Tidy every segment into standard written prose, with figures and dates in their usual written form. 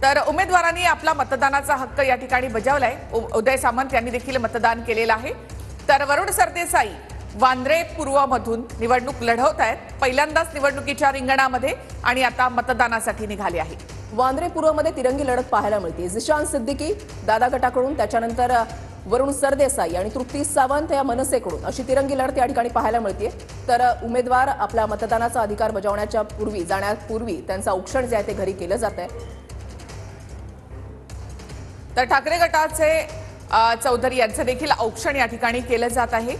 तर उमेदवारांनी आपला मतदानाचा हक्क या ठिकाणी बजावलाय। उदय सामंत यांनी देखील मतदान केलेलं आहे। तर वरुण सरदेसाई वांद्रे पूर्व मधून निवडणूक लढवत आहेत। पहिल्यांदाच निवडणुकीच्या रिंगणामध्ये आणि आता मतदानासाठी निघाले आहे। वांद्रे पूर्व मध्ये तिरंगी लढत पाहायला मिळते। जिशान सिद्दीकी दादा गटाकडून, त्याच्यानंतर वरुण सरदेसाई आणि तृप्ती सावंत या मनसेकडून अशी तिरंगी लढत या ठिकाणी पाहायला मिळते। तर उमेदवार आपला मतदानाचा अधिकार बजावण्याच्या पूर्वी जाण्यापूर्वी त्यांचा औक्षण जे आहे ते घरी केलं जात आहे। तर ठाकरे गटाचे चौधरी यांचं देखील औक्षण या ठिकाणी केलं जात आहे।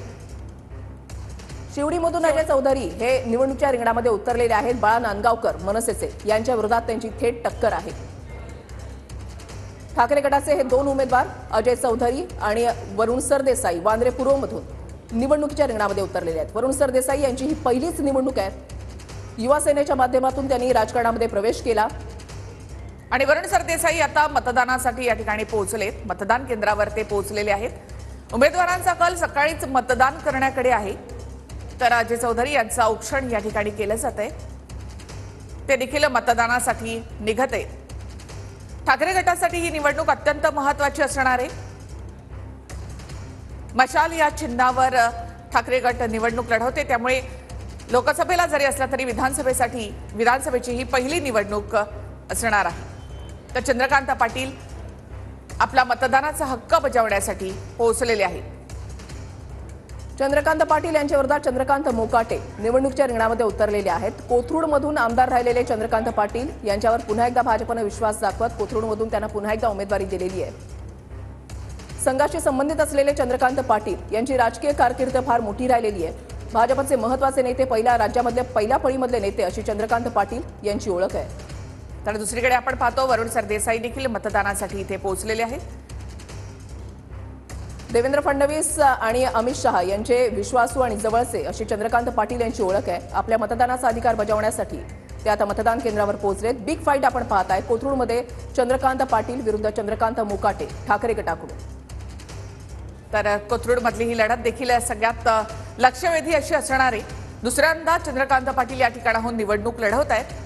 शिवडीमधून अजय चौधरी हे निवडणुकीच्या रिंगणामध्ये उतरलेले आहेत। बाळा नांदगावकर मनसेचे यांच्या विरोधात त्यांची थेट टक्कर आहे। ठाकरे गटाचे हे दोन उमेदवार अजय चौधरी आणि वरुण सरदेसाई वांद्रे पूर्व मधून निवडणुकीच्या रिंगणामध्ये उतरलेले आहेत। वरुण सरदेसाई यांची ही पहिलीच निवडणूक आहे। युवा सेनेच्या माध्यमातून त्यांनी राजकारणामध्ये प्रवेश केला आणि वरुण सरदेसाई आता मतदानासाठी या ठिकाणी पोहोचलेत। मतदान केंद्रावर ते पोहोचलेले आहेत। उमेदवारांचा कल सकाळीच मतदान करण्याकडे आहे। तर अजय चौधरी यांचं औक्षण या ठिकाणी केलं जात आहे। ते देखील मतदानासाठी निघत आहेत। ठाकरे गटासाठी ही निवडणूक अत्यंत महत्त्वाची असणार आहे। मशाल या चिन्हावर ठाकरे गट निवडणूक लढवते, त्यामुळे लोकसभेला जरी असला तरी विधानसभेची ही पहिली निवडणूक असणार आहे। तर चंद्रकांत पाटील आपला मतदानाचा हक्क बजावण्यासाठी पोहोचलेले आहेत। चंद्रकांत पाटील यांच्या विरोधात चंद्रकांत मोकाटे निवडणुकीच्या रिंगणामध्ये उतरलेले आहेत। कोथरूडमधून आमदार राहिलेले चंद्रकांत पाटील यांच्यावर पुन्हा एकदा भाजपने विश्वास दाखवत कोथरूडमधून त्यांना पुन्हा एकदा उमेदवारी दिलेली आहे। संघाशी संबंधित असलेले चंद्रकांत पाटील यांची राजकीय कारकीर्द फार मोठी राहिलेली आहे। भाजपचे महत्त्वाचे नेते, पहिल्या फळीमधले नेते अशी चंद्रकांत पाटील यांची ओळख आहे। तर दुसरीकडे आपण पाहतो वरुण सरदेसाई देखील मतदानासाठी इथे पोहोचलेले आहेत। देवेंद्र फडणवीस आणि अमित शहा यांचे विश्वासू आणि जवळचे अशी चंद्रकांत पाटील यांची ओळख आहे। आपल्या मतदानाचा अधिकार बजावण्यासाठी ते आता मतदान केंद्रावर पोहोचलेत। बिग फाईट आपण पाहताय कोथरूडमध्ये चंद्रकांत पाटील विरुद्ध चंद्रकांत मोकाटे ठाकरे गटाकडून। तर कोथरूडमधली ही लढत देखील सगळ्यात लक्षवेधी अशी असणार आहे। दुसऱ्यांदा चंद्रकांत पाटील या ठिकाणाहून निवडणूक लढवत आहेत।